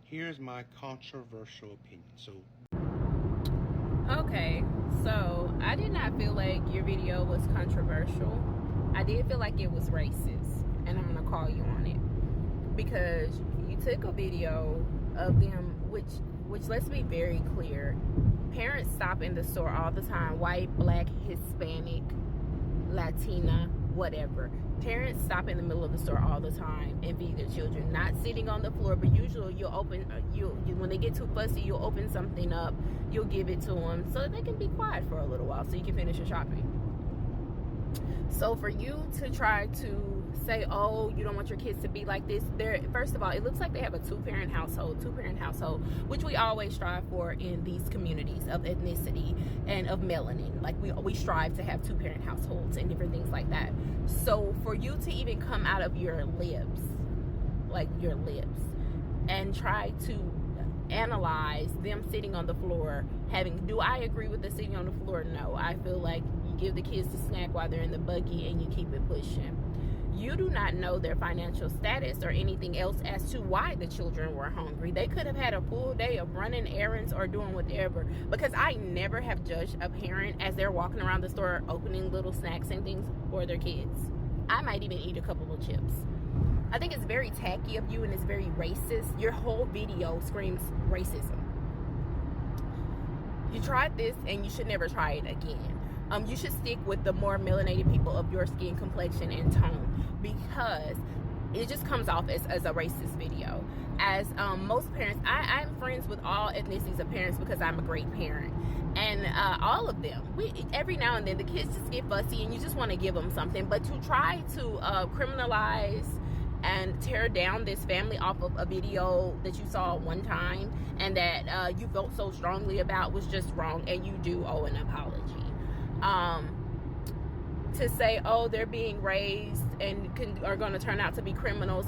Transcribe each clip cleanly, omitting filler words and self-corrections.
Here's my controversial opinion. Okay, so I did not feel like your video was controversial. I did feel like it was racist, and I'm gonna call you on it because you took a video of them, which let's be very clear, parents stop in the store all the time, white, black, Hispanic, Latina, whatever. Parents stop in the middle of the store all the time and feed their children, not sitting on the floor, but usually you'll open when they get too fussy, you'll open something up, you'll give it to them so that they can be quiet for a little while so you can finish your shopping. So for you to try to say, oh, you don't want your kids to be like this, first of all, it looks like they have a two-parent household, which we always strive for in these communities of ethnicity and of melanin. Like we strive to have two-parent households and different things like that. So for you to even come out of your lips, and try to analyze them sitting on the floor, do I agree with the sitting on the floor? No. I feel like you give the kids the snack while they're in the buggy and you keep it pushing. You do not know their financial status or anything else as to why the children were hungry. They could have had a full day of running errands or doing whatever, because I never have judged a parent as they're walking around the store opening little snacks and things for their kids. I might even eat a couple of chips. I think it's very tacky of you and it's very racist. Your whole video screams racism. You tried this and you should never try it again. You should stick with the more melanated people of your skin complexion and tone, because it just comes off as a racist video. As most parents, I'm friends with all ethnicities of parents because I'm a great parent. And all of them, every now and then the kids just get fussy and you just want to give them something. But to try to criminalize and tear down this family off of a video that you saw one time and that you felt so strongly about was just wrong, and you do owe an apology. To say, oh, they're being raised and are going to turn out to be criminals.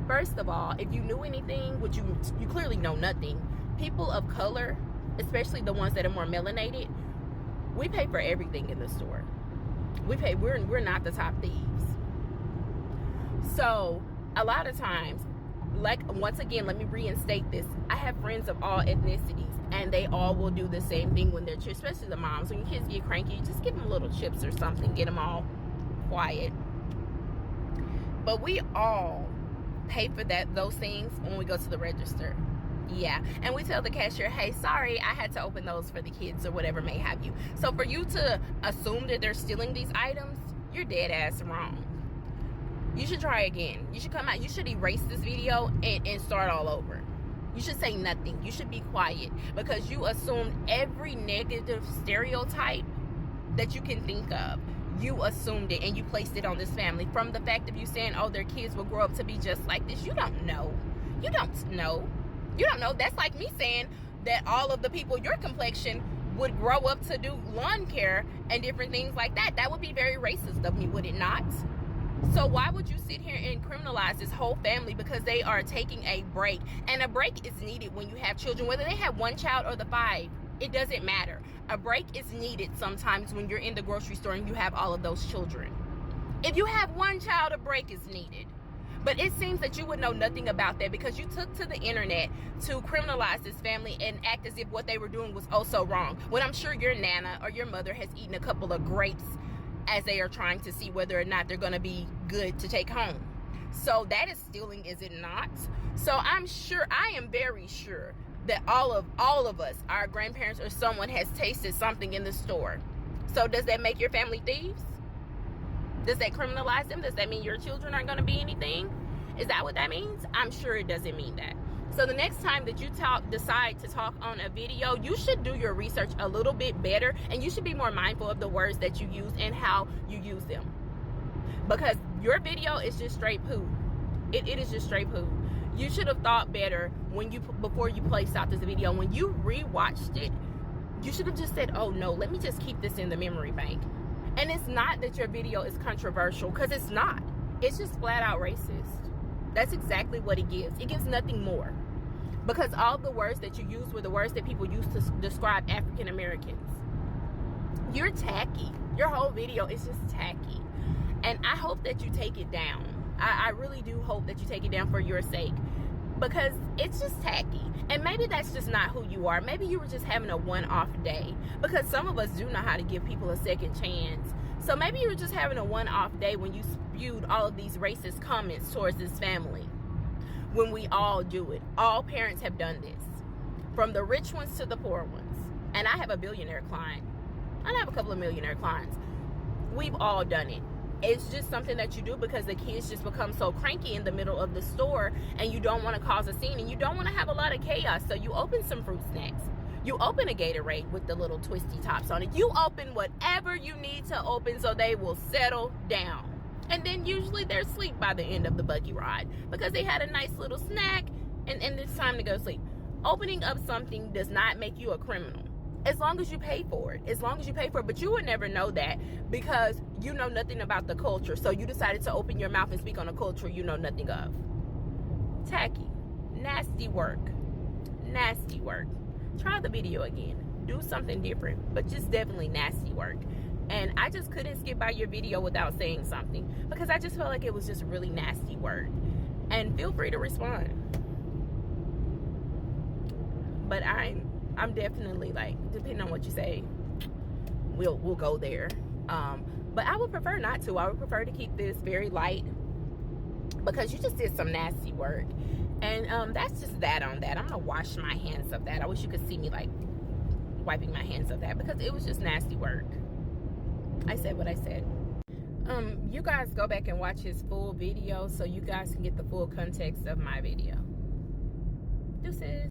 First of all, if you knew anything, which you clearly know nothing, people of color, especially the ones that are more melanated, we pay for everything in the store. We're not the top thieves. So a lot of times, like, once again, let me reinstate this. I have friends of all ethnicities, and they all will do the same thing when they're, especially the moms. When your kids get cranky, just give them little chips or something, get them all quiet. But we all pay for those things when we go to the register. Yeah, and we tell the cashier, hey, sorry, I had to open those for the kids or whatever may have you. So for you to assume that they're stealing these items, you're dead ass wrong. You should try again. You should come out. You should erase this video and start all over. You should say nothing. You should be quiet, because you assumed every negative stereotype that you can think of. You assumed it and you placed it on this family from the fact of you saying, oh, their kids will grow up to be just like this. You don't know. You don't know. You don't know. That's like me saying that all of the people your complexion would grow up to do lawn care and different things like that. That would be very racist of me, would it not? So why would you sit here and criminalize this whole family because they are taking a break? And a break is needed when you have children, whether they have one child or the 5. It doesn't matter. A break is needed sometimes when you're in the grocery store and you have all of those children. If you have one child, a break is needed. But it seems that you would know nothing about that, because you took to the internet to criminalize this family and act as if what they were doing was oh so wrong, when I'm sure your nana or your mother has eaten a couple of grapes as they are trying to see whether or not they're going to be good to take home. So that is stealing, is it not? So I am very sure that all of us, our grandparents or someone, has tasted something in the store. So does that make your family thieves? Does that criminalize them? Does that mean your children aren't going to be anything? Is that what that means? I'm sure it doesn't mean that. So the next time that you decide to talk on a video, you should do your research a little bit better, and you should be more mindful of the words that you use and how you use them. Because your video is just straight poo. It is just straight poo. You should have thought better before you placed out this video. When you rewatched it, you should have just said, oh no, let me just keep this in the memory bank. And it's not that your video is controversial, because it's not. It's just flat out racist. That's exactly what it gives. It gives nothing more. Because all the words that you use were the words that people use to describe African Americans. You're tacky. Your whole video is just tacky. And I hope that you take it down. I really do hope that you take it down for your sake. because it's just tacky. And maybe that's just not who you are. Maybe you were just having a one-off day, because some of us do know how to give people a second chance. So maybe you were just having a one-off day when you spewed all of these racist comments towards this family, when we all do it. All parents have done this, from the rich ones to the poor ones. And I have a billionaire client, and I have a couple of millionaire clients. We've all done it. It's just something that you do because the kids just become so cranky in the middle of the store, and you don't want to cause a scene, and you don't want to have a lot of chaos. So you open some fruit snacks. You open a Gatorade with the little twisty tops on it. You open whatever you need to open so they will settle down. And then usually they're asleep by the end of the buggy ride because they had a nice little snack, and it's time to go to sleep. Opening up something does not make you a criminal, as long as you pay for it. As long as you pay for it. But you would never know that because you know nothing about the culture. So you decided to open your mouth and speak on a culture you know nothing of. Tacky. Nasty work. Nasty work. Try the video again. Do something different. But just definitely nasty work. And I just couldn't skip by your video without saying something, because I just felt like it was just really nasty work. And feel free to respond. But I'm definitely, like, depending on what you say, we'll go there. But I would prefer not to. I would prefer to keep this very light, because you just did some nasty work. And that's just that on that. I'm gonna wash my hands of that. I wish you could see me, like, wiping my hands of that, because it was just nasty work. I said what I said. You guys go back and watch his full video so you guys can get the full context of my video. Deuces.